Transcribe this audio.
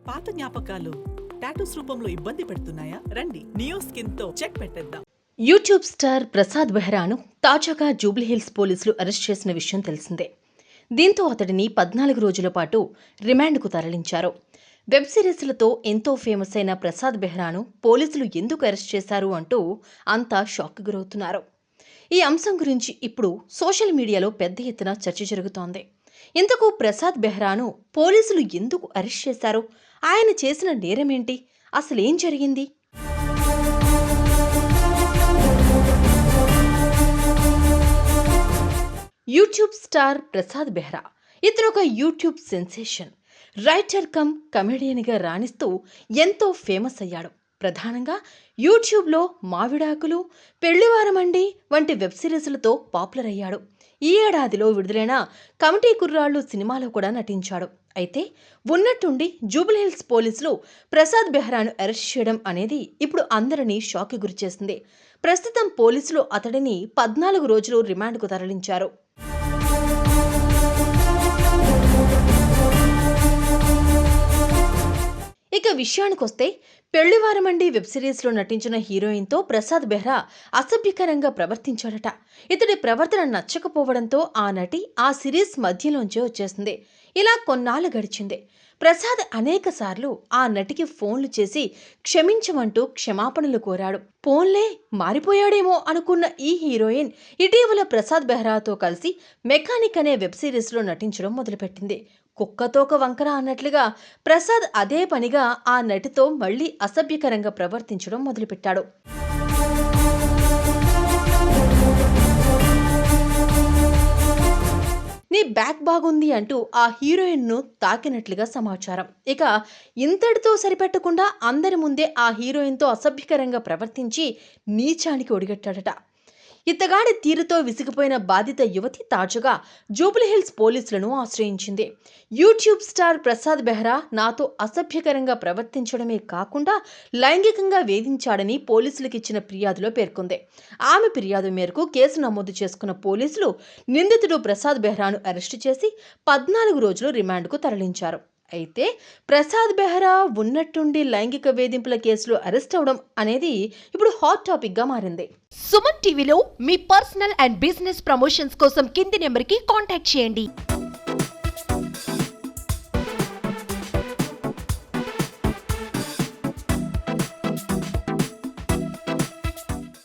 పాత జ్ఞాపకాలు టాటూస్ రూపంలో ఇబ్బంది పెడుతున్నాయా? రండి, నియో స్కిన్ తో చెక్ పెట్టేద్దాం. యూట్యూబ్ స్టార్ ప్రసాద్ బెహ్రాను తాజాగా జూబ్లీహిల్స్ పోలీసులు అరెస్ట్ చేసిన విషయం తెలిసిందే. దీంతో అతడిని 14 రోజుల పాటు రిమాండ్కు తరలించారు. వెబ్ సిరీస్లతో ఎంతో ఫేమస్ అయిన ప్రసాద్ బెహ్రాను పోలీసులు ఎందుకు అరెస్ట్ చేశారు అంటూ అంతా షాక్ గురవుతున్నారు. ఈ అంశం గురించి ఇప్పుడు సోషల్ మీడియాలో పెద్ద ఎత్తున చర్చ జరుగుతోంది. ఇంతకు ప్రసాద్ బెహ్రాను పోలీసులు ఎందుకు అరెస్ట్ చేశారు? ఆయన చేసిన నేరమేంటి? అసలేం జరిగింది? యూట్యూబ్ స్టార్ ప్రసాద్ బెహ్రా ఇతను ఒక యూట్యూబ్ సెన్సేషన్, రైటర్ కమ్ కమెడియన్గా రాణిస్తూ ఎంతో ఫేమస్ అయ్యాడు. ప్రధానంగా యూట్యూబ్లో మావిడాకులు, పెళ్లివారమండి వంటి వెబ్ సిరీస్లతో పాపులర్ అయ్యాడు. ఈ ఏడాదిలో విడుదలైన కమిటీ కుర్రాళ్ళు సినిమాలో కూడా నటించాడు. అయితే ఉన్నట్టుండి జూబ్లీహిల్స్ పోలీసులు ప్రసాద్ బెహ్రాను అరెస్ట్ చేయడం అనేది ఇప్పుడు అందరినీ షాక్కి గురిచేసింది. ప్రస్తుతం పోలీసులు అతడిని 14 రోజులు రిమాండ్కు తరలించారు. ఇక విషయానికొస్తే పెళ్లివారమండి వెబ్ సిరీస్లో నటించిన హీరోయిన్తో ప్రసాద్ బెహ్రా అసభ్యకరంగా ప్రవర్తించాడట. ఇతడి ప్రవర్తన నచ్చకపోవడంతో ఆ నటి ఆ సిరీస్ మధ్యలోంచే వచ్చేసింది. ఇలా కొన్నాళ్ళు గడిచింది. ప్రసాద్ అనేక సార్లు ఆ నటికి ఫోన్లు చేసి క్షమించమంటూ క్షమాపణలు కోరాడు. పోన్లే మారిపోయాడేమో అనుకున్న ఈ హీరోయిన్ ఇటీవల ప్రసాద్ బెహ్రాతో కలిసి మెకానిక్ అనే వెబ్ సిరీస్లో నటించడం మొదలుపెట్టింది. కుక్కతోక వంకర అన్నట్లుగా ప్రసాద్ అదే పనిగా ఆ నటితో మళ్లీ అసభ్యకరంగా ప్రవర్తించడం మొదలుపెట్టాడు. నీ బ్యాక్ బాగుంది అంటూ ఆ హీరోయిన్ను తాకినట్లుగా సమాచారం. ఇక ఇంతటితో సరిపెట్టకుండా అందరి ముందే ఆ హీరోయిన్తో అసభ్యకరంగా ప్రవర్తించి నీచానికి ఒడిగట్టాడట. ఇతగాడి తీరుతో విసిగిపోయిన బాధిత యువతి తాజాగా జూబ్లీహిల్స్ పోలీసులను ఆశ్రయించింది. యూట్యూబ్ స్టార్ ప్రసాద్ బెహ్రా నాతో అసభ్యకరంగా ప్రవర్తించడమే కాకుండా లైంగికంగా వేధించాడని పోలీసులకు ఇచ్చిన ఫిర్యాదులో పేర్కొంది. ఆమె ఫిర్యాదు మేరకు కేసు నమోదు చేసుకున్న పోలీసులు నిందితుడు ప్రసాద్ బెహ్రాను అరెస్టు చేసి 14 రోజులు రిమాండ్కు తరలించారు. అయితే ప్రసాద్ బెహ్రా ఉన్నట్టుండి లైంగిక వేధింపుల కేసులో అరెస్ట్ అవడం అనేది ఇప్పుడు హాట్ టాపిక్ గా మారింది. సుమన్ టీవీలో మీ పర్సనల్ అండ్ బిజినెస్ ప్రమోషన్స్ కోసం కింది నెంబర్కి కాంటాక్ట్ చేయండి.